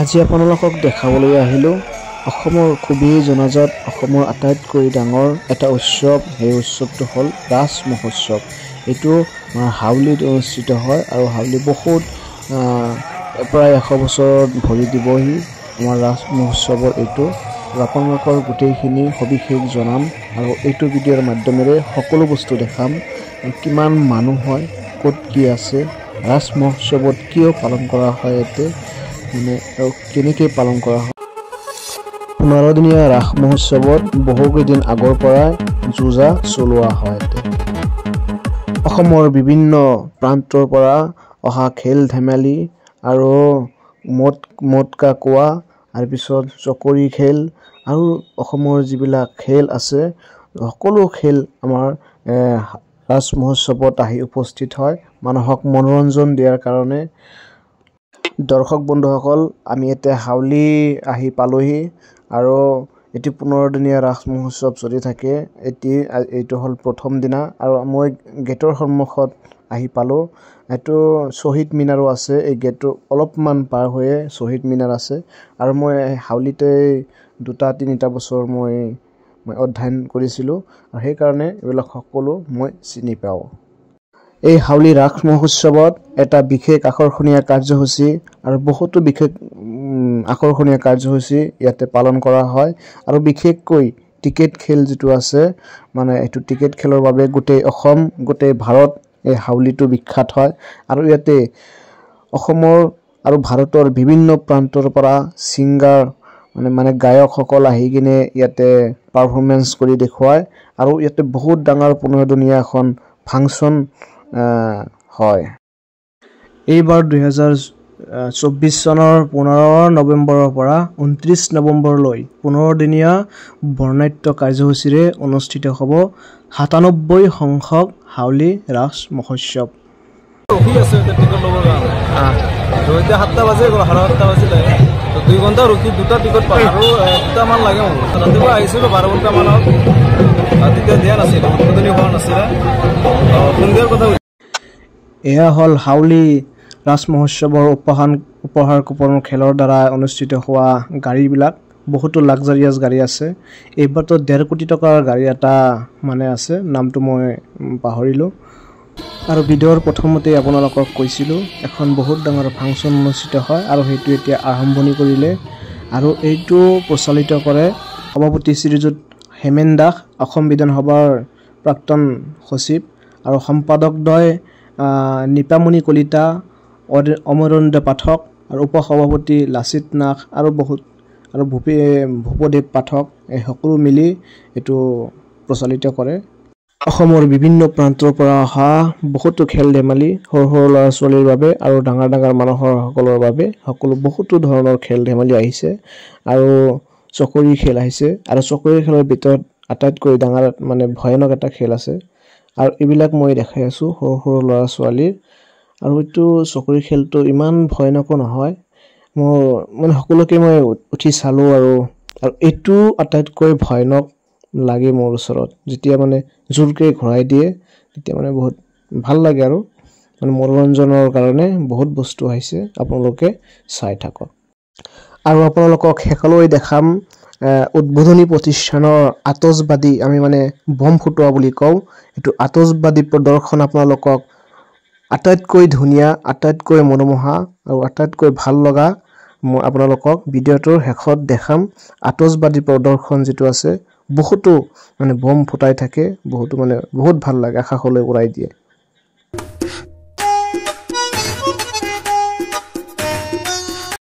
আজি আপোনালোকক দেখাবলৈ আহিলোঁ অসমৰ খুবেই জনাজাত অসমৰ আটাইতকৈ ডাঙৰ এটা উৎসৱ। সেই উৎসৱটো হ'ল ৰাস মহোৎসৱ। এইটো হাউলিত অনুষ্ঠিত হয় আৰু হাউলি বহুত প্ৰায় 100 বছৰত ভৰি দিবহি আমাৰ ৰাস মহোৎসৱৰ এইটো। আপোনালোকৰ গোটেইখিনি সবিশেষ জনাম আৰু এইটো ভিডিঅ'ৰ মাধ্যমেৰে সকলো বস্তু দেখাম। কিমান মানুহ হয়, ক'ত কি আছে, ৰাস মহোৎসৱত কিয় পালন কৰা হয়, ইয়াতে মানে কেনেকৈ পালন কৰা হয়। 15 দিনীয়া ৰাস মহোৎসৱত বহুকেইদিন আগৰ পৰাই যো-জা চলোৱা হয়। অসমৰ বিভিন্ন প্ৰান্তৰ পৰা অহা খেল ধেমালি আৰু মদ কা কোৱা, তাৰপিছত চকৰি খেল আৰু অসমৰ যিবিলাক খেল আছে সকলো খেল আমাৰ ৰাস মহোৎসৱত আহি উপস্থিত হয় মানুহক মনোৰঞ্জন দিয়াৰ কাৰণে। দৰ্শক বন্ধুসকল, আমি এতিয়া হাউলি আহি পালোহি আৰু এটি 15 দিনীয়া ৰাস মহোৎসৱ চলি থাকে। এইটো হ'ল প্ৰথম দিনা আৰু মই গেটৰ সন্মুখত আহি পালোঁ। এইটো শ্বহীদ মিনাৰো আছে। এই গেটটো অলপমান পাৰ হৈয়ে শ্বহীদ মিনাৰ আছে আৰু মই হাউলিতে 2-3টা বছৰ মই অধ্যয়ন কৰিছিলোঁ আৰু সেইকাৰণে এইবিলাক সকলো মই চিনি পাওঁ। এই হাউলি ৰাস মহোৎসৱত এটা বিশেষ আকৰ্ষণীয় কাৰ্যসূচী আৰু বহুতো বিশেষ আকৰ্ষণীয় কাৰ্যসূচী ইয়াতে পালন কৰা হয় আৰু বিশেষকৈ টিকেট খেল যিটো আছে, মানে এইটো টিকেট খেলৰ বাবে গোটেই অসম, গোটেই ভাৰত এই হাউলিটো বিখ্যাত হয় আৰু ইয়াতে অসমৰ আৰু ভাৰতৰ বিভিন্ন প্ৰান্তৰ পৰা ছিংগাৰ মানে গায়কসকল আহি কিনে ইয়াতে পাৰফৰ্মেঞ্চ কৰি দেখুৱায় আৰু ইয়াতে বহুত ডাঙৰ 15 দিনীয়া এখন ফাংচন হয়। এইবাৰ 2024 চনৰ 15 নৱেম্বৰৰ পৰা 29 নৱেম্বৰলৈ 15 দিনীয়া বৰ্ণাঢ্য কাৰ্যসূচীৰে অনুষ্ঠিত হ'ব 97 সংখ্যক হাউলি ৰাস মহোৎসৱ। এতিয়া 7টা বাজে, 7:30 বাজিলে, 2 ঘণ্টা ৰখি 2টা টিকট পালোঁ আৰু 2টামান লাগে মোৰ। ৰাতিপুৱা আহিছিলোঁ 12 ঘণ্টামানত, তেতিয়া দিয়া নাছিল, উদ্বোধনী হোৱা নাছিলে। সন্ধিয়াৰ কথা। এয়া হ'ল হাউলি ৰাস মহোৎসৱৰ উপহাৰ কুপনৰ খেলৰ দ্বাৰা অনুষ্ঠিত হোৱা গাড়ীবিলাক। বহুতো লাক্সাৰিয়াছ গাড়ী আছে। এইবাৰতো 1.5 কোটি টকাৰ গাড়ী এটা মানে আছে, নামটো মই পাহৰিলোঁ। আৰু ভিডিঅ'ৰ প্ৰথমতেই আপোনালোকক কৈছিলোঁ এখন বহুত ডাঙৰ ফাংচন অনুষ্ঠিত হয় আৰু সেইটো এতিয়া আৰম্ভণি কৰিলে আৰু এইটো প্ৰচলিত কৰে সভাপতি শ্ৰীযুত হেমেন দাস, অসম বিধানসভাৰ প্ৰাক্তন সচিব আৰু সম্পাদকদ্বয় নিপামণি কলিতা, অমৰেন্দ্ৰ পাঠক আৰু উপসভাপতি লাচিত নাথ আৰু ভূপদেৱ পাঠক, এই সকলো মিলি এইটো প্ৰচলিত কৰে। অসমৰ বিভিন্ন প্ৰান্তৰ পৰা অহা বহুতো খেল ধেমালি সৰু সৰু ল'ৰা ছোৱালীৰ বাবে আৰু ডাঙৰ ডাঙৰ মানুহৰ সকলৰ বাবে বহুতো ধৰণৰ খেল ধেমালি আহিছে আৰু চকৰি খেল আহিছে আৰু চকৰি খেলৰ ভিতৰত আটাইতকৈ ডাঙৰ মানে ভয়ানক এটা খেল আছে আৰু এইবিলাক মই দেখাই আছোঁ সৰু সৰু ল'ৰা ছোৱালীৰ। আৰু এইটো চকৰি খেলটো ইমান ভয়ানকো নহয়, মোৰ মানে সকলোকে মই উঠি চালোঁ আৰু এইটো আটাইতকৈ ভয়ানক লাগে মোৰ ওচৰত। যেতিয়া মানে জোৰকৈ ঘূৰাই দিয়ে তেতিয়া মানে বহুত ভাল লাগে আৰু মানে মনোৰঞ্জনৰ কাৰণে বহুত বস্তু আহিছে, আপোনালোকে চাই থাকক। আৰু আপোনালোকক শেষলৈ দেখাম উদ্বোধনী প্ৰতিষ্ঠানৰ আতচবাদী, আমি মানে বম ফুটোৱা বুলি কওঁ, এইটো আতচবাদী প্ৰদৰ্শন আপোনালোকক আটাইতকৈ ধুনীয়া, আটাইতকৈ মনোমোহা আৰু আটাইতকৈ ভাল লগা মই আপোনালোকক ভিডিঅ'টোৰ শেষত দেখাম। আতচবাদী প্ৰদৰ্শন যিটো আছে, বহুতো মানে বম ফুটাই থাকে, বহুত ভাল লাগে, আকাশলৈ উৰাই দিয়ে।